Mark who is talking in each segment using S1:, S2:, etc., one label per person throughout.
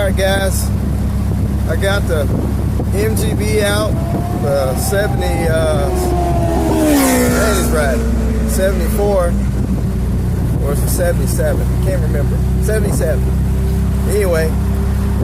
S1: Alright guys, I got the MGB out, the 74, or is it 77? I can't remember. 77. Anyway,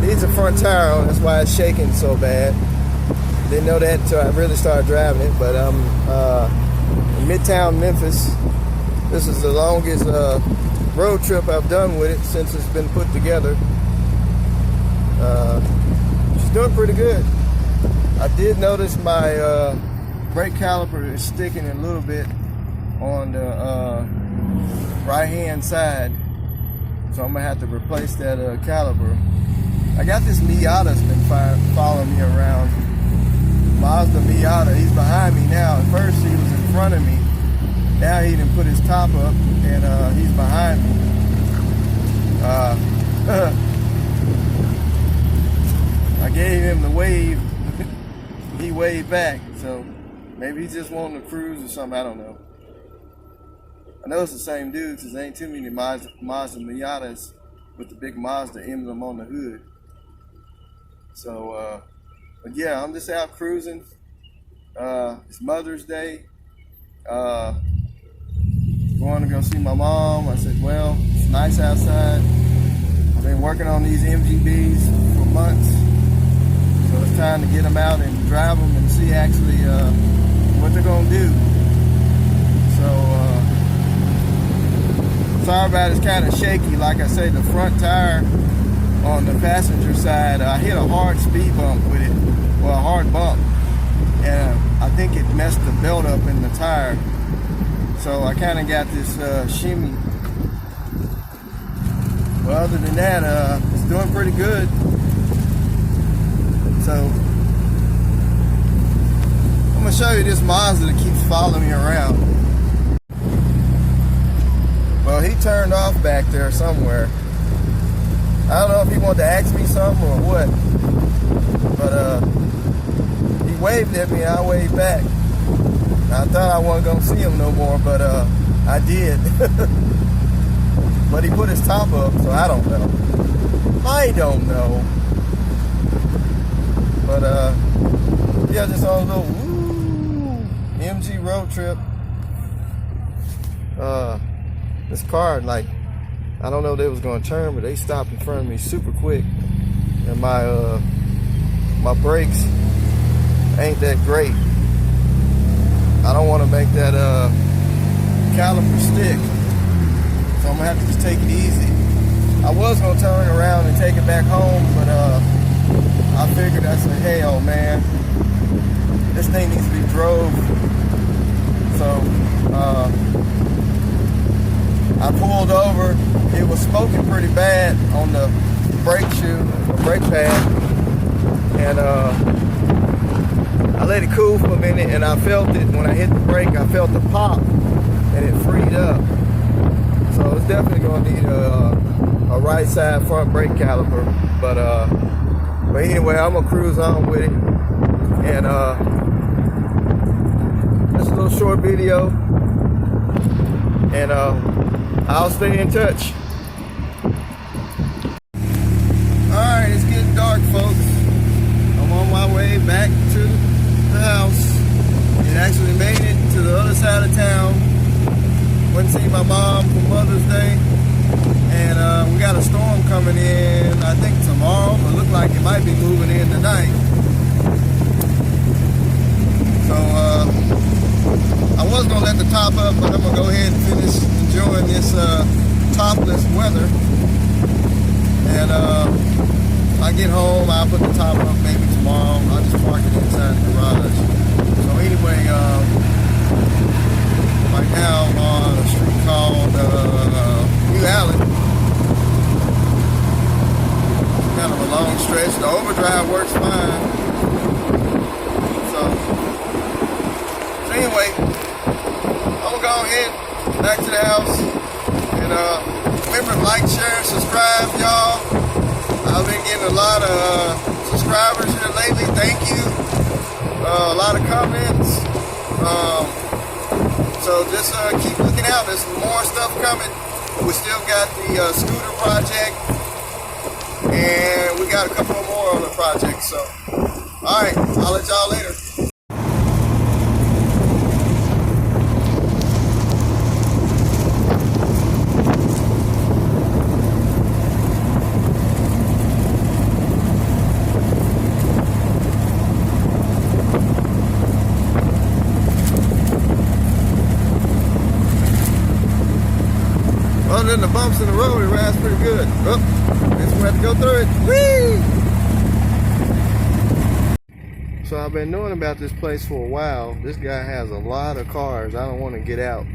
S1: needs a front tire on, that's why it's shaking so bad. Didn't know that until I really started driving it, but I'm in Midtown Memphis. This is the longest road trip I've done with it since it's been put together. She's doing pretty good. I did notice my brake caliper is sticking a little bit on the right hand side, so I'm gonna have to replace that caliper. I got this Miata that's been following me around. Mazda Miata. He's behind me now. At first he was in front of me. Now he didn't put his top up and he's behind me. I gave him the wave. He waved back, so maybe he's just wanting to cruise or something. I don't know. I know it's the same dude because there ain't too many Mazda Miatas with the big Mazda emblem on the hood. So, but yeah, I'm just out cruising. It's Mother's Day. Going to go see my mom. I said, well, it's nice outside. I've been working on these MGBs for months. So it's time to get them out and drive them and see actually what they're going to do. So, sorry about it, it's kind of shaky. Like I say, the front tire on the passenger side, I hit a hard speed bump with it. Well, a hard bump. And I think it messed the belt up in the tire. So I kind of got this shimmy. Well, other than that, it's doing pretty good. So I'm gonna show you this Mazda that keeps following me around. Well, he turned off back there somewhere. I don't know if he wanted to ask me something or what, but he waved at me and I waved back. I thought I wasn't gonna see him no more, but I did. But he put his top up, so I don't know. I don't know. But yeah, just on a little MG road trip. This car, like, I don't know if they was gonna turn, but they stopped in front of me super quick, and my brakes ain't that great. I don't want to make that caliper stick, so I'm gonna have to just take it easy. I was gonna turn around and take it back home, but I figured, I said, hey, oh man, this thing needs to be drove. So I pulled over. It was smoking pretty bad on the brake shoe, the brake pad, and I let it cool for a minute, and I felt it when I hit the brake. I felt the pop, and it freed up. So it's definitely going to need a right side front brake caliper. But anyway, I'm gonna cruise on with it, and just a little short video, and I'll stay in touch. All right, it's getting dark, folks. I'm on my way back to the house. It actually made it to the other side of town. Went to see my mom for Mother's Day, and we got a storm coming in, I think tomorrow, but it looked like it might be moving in tonight. So I was gonna let the top up, but I'm gonna go ahead and finish enjoying this topless weather. And I get home, I'll put the top up maybe tomorrow. I'll just park it inside the garage. So anyway, right now I'm on a street called New Allen. Kind of a long stretch. The overdrive works fine. So anyway, I'm gonna go ahead back to the house, and remember, like, share, and subscribe, y'all. I've been getting a lot of subscribers here lately. Thank you. A lot of comments. So just keep looking out. There's more stuff coming. We still got the scooter project, and we got a couple more on the project. So, all right, I'll let y'all later. Other than the bumps in the road, it rides pretty good. Oh, guess we'll have to go through it. Whee! So I've been knowing about this place for a while. This guy has a lot of cars. I don't want to get out,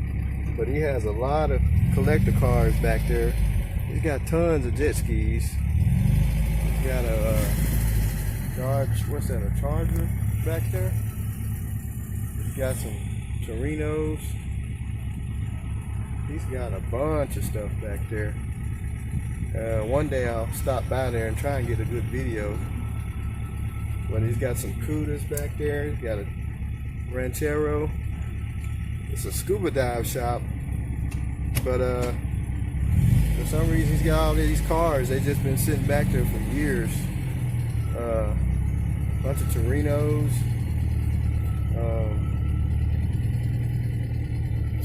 S1: but he has a lot of collector cars back there. He's got tons of jet skis. He's got a what's that, a Charger back there? He's got some Torinos. He's got a bunch of stuff back there. One day I'll stop by there and try and get a good video. But he's got some Cudas back there. He's got a Ranchero. It's a scuba dive shop. But for some reason he's got all these cars. They've just been sitting back there for years. A bunch of Torinos.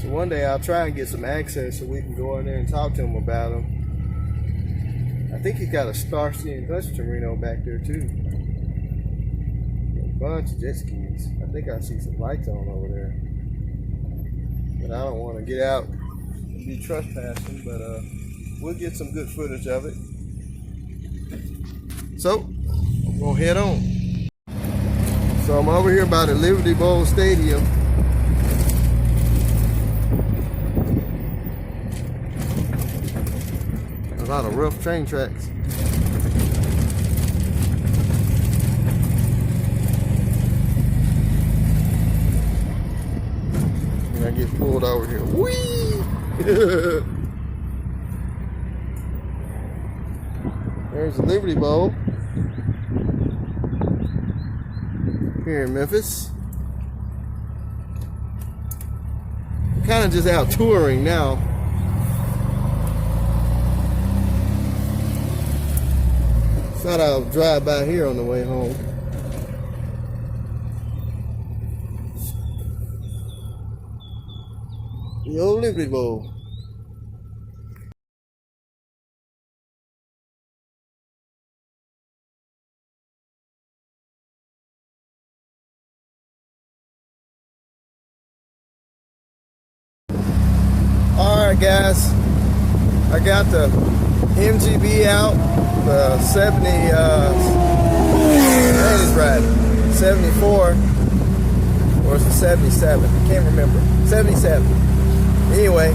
S1: So one day I'll try and get some access so we can go in there and talk to him about them. I think he's got a Starsky and Hutch Torino back there too. A bunch of jet skis. I think I see some lights on over there. But I don't want to get out and be trespassing, but we'll get some good footage of it. So, I'm going to head on. So I'm over here by the Liberty Bowl Stadium. A lot of rough train tracks. And I get pulled over here. Whee! There's the Liberty Bowl here in Memphis. Kind of just out touring now. Thought I'll drive by here on the way home. The old Liberty Bowl. Alright guys, I got the MGB out, the 70, that is right, 74, or is it 77? I can't remember. 77. Anyway,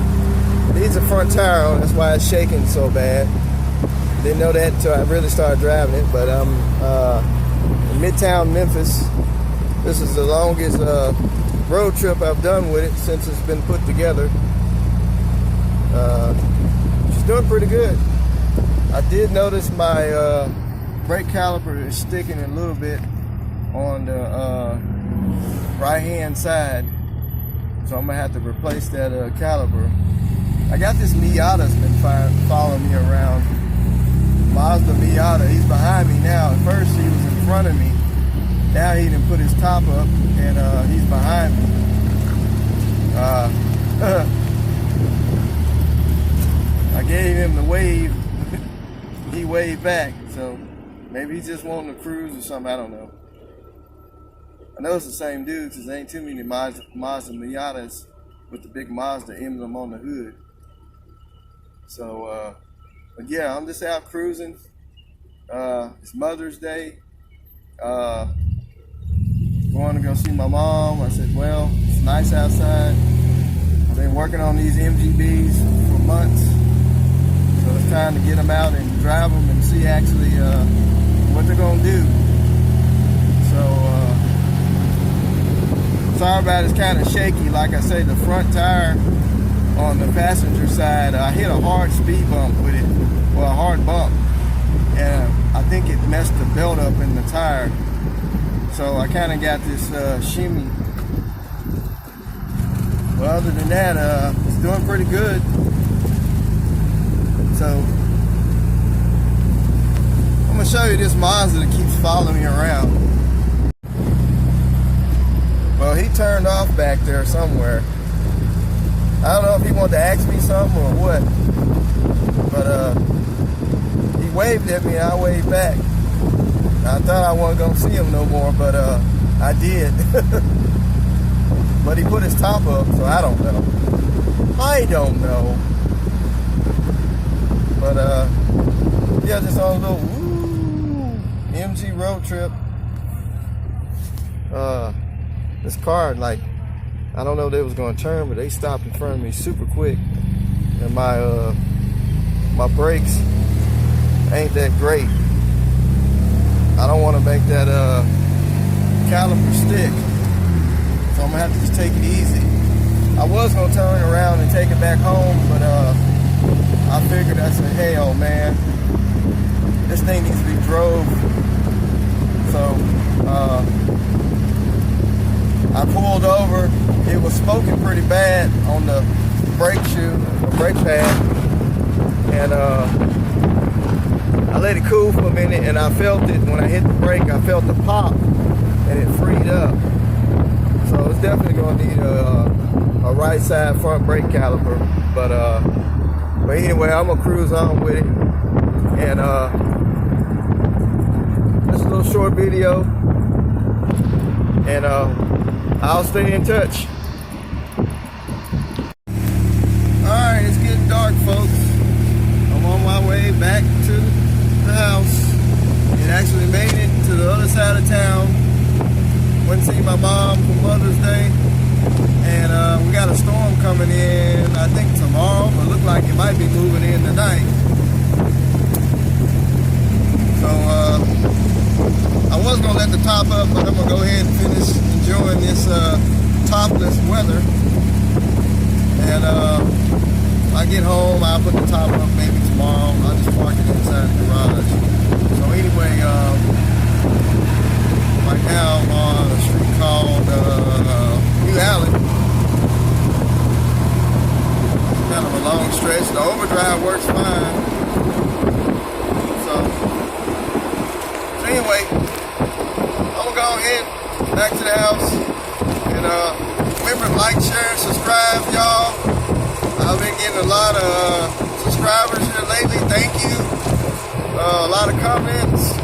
S1: needs a front tire on, that's why it's shaking so bad. Didn't know that until I really started driving it, but I'm in Midtown Memphis. This is the longest road trip I've done with it since it's been put together. She's doing pretty good. I did notice my brake caliper is sticking a little bit on the right hand side, so I'm gonna have to replace that caliper. I got this Miata that's been following me around. Mazda Miata. He's behind me now. At first he was in front of me. Now he done put his top up and he's behind me. I gave him the wave. He waved back, so maybe he's just wanting to cruise or something. I don't know. I know it's the same dude because there ain't too many Mazda Miatas with the big Mazda emblem on the hood. So, but yeah, I'm just out cruising. It's Mother's Day. Going to go see my mom. I said, well, it's nice outside. I've been working on these MGBs for months. So it's time to get them out and drive them and see actually what they're going to do. So, sorry about it's kind of shaky. Like I say, the front tire on the passenger side, I hit a hard speed bump with it, well, a hard bump. And I think it messed the belt up in the tire. So I kind of got this shimmy. Well, other than that, it's doing pretty good. So I'm gonna show you this Mazda that keeps following me around. Well, he turned off back there somewhere. I don't know if he wanted to ask me something or what, but he waved at me and I waved back. I thought I wasn't gonna see him no more, but I did. But he put his top up, so I don't know. I don't know. But yeah, just on a little MG road trip. This car, like, I don't know if they was gonna turn, but they stopped in front of me super quick, and my brakes ain't that great. I don't want to make that caliper stick, so I'm gonna have to just take it easy. I was gonna turn around and take it back home, but I figured, I said, hell man, this thing needs to be drove. So I pulled over. It was smoking pretty bad on the brake shoe, or brake pad, and I let it cool for a minute, and I felt it when I hit the brake. I felt the pop, and it freed up. So it's definitely gonna need a right side front brake caliper. But anyway, I'm gonna cruise on with it, and just a little short video, and I'll stay in touch. Alright, it's getting dark, folks. I'm on my way back to the house. It actually made it to the other side of town. Went to see my mom for Mother's Day. And we got a storm coming in, I think tomorrow, but look like it might be moving in tonight. So I was gonna let the top up, but I'm gonna go ahead and finish enjoying this topless weather. And when I get home, I'll put the top up maybe tomorrow. I'll just park it inside the garage. So anyway, right now I'm on a street called New Alley. Kind of a long stretch. The overdrive works fine. So anyway, I'm gonna go ahead back to the house, and remember to like, share, and subscribe, y'all. I've been getting a lot of subscribers here lately. Thank you. A lot of comments.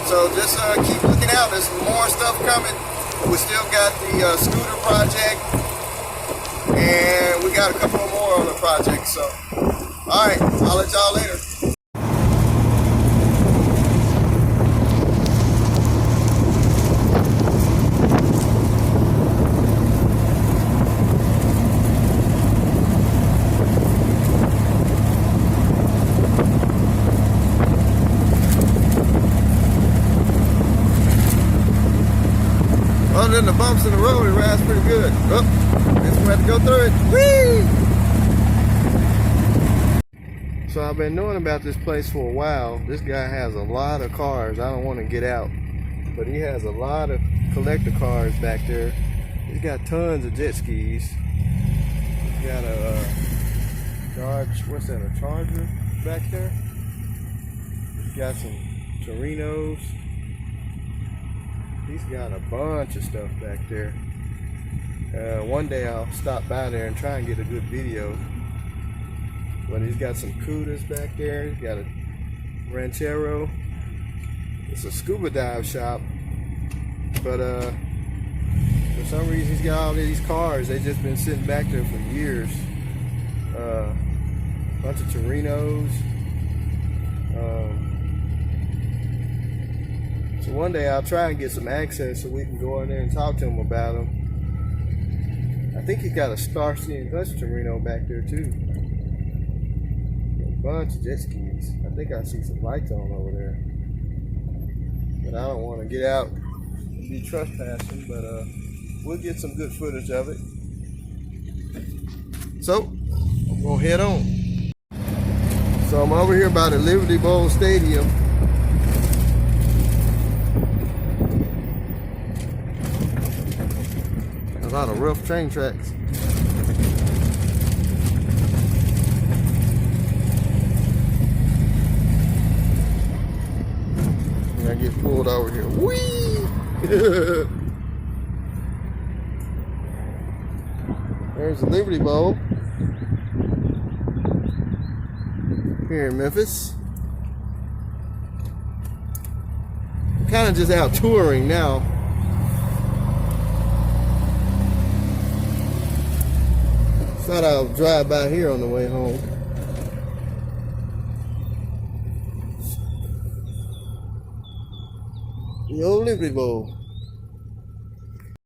S1: So just keep looking out. There's more stuff coming. We still got the scooter project, and we got a couple more on the project. So, all right, I'll let y'all later. Other than the bumps in the road, it rides pretty good. Oh, guess we have to go through it. Whee! So I've been knowing about this place for a while. This guy has a lot of cars. I don't want to get out, but he has a lot of collector cars back there. He's got tons of jet skis. He's got a Charger back there. He's got some Torinos. He's got a bunch of stuff back there. One day I'll stop by there and try and get a good video. But he's got some Cudas back there. He's got a Ranchero. It's a scuba dive shop. But for some reason he's got all these cars. They've just been sitting back there for years. Bunch of Torinos. So one day I'll try and get some access so we can go in there and talk to him about them. I think he's got a Starsky and Hutch Torino back there too. A bunch of jet skis. I think I see some lights on over there. But I don't want to get out and be trespassing, but we'll get some good footage of it. So I'm gonna head on. So I'm over here by the Liberty Bowl Stadium. A lot of rough train tracks. pulled over here. Whee! There's the Liberty Bowl here in Memphis. Kind of just out touring now. Thought I'll drive by here on the way home. The old Liberty Bowl.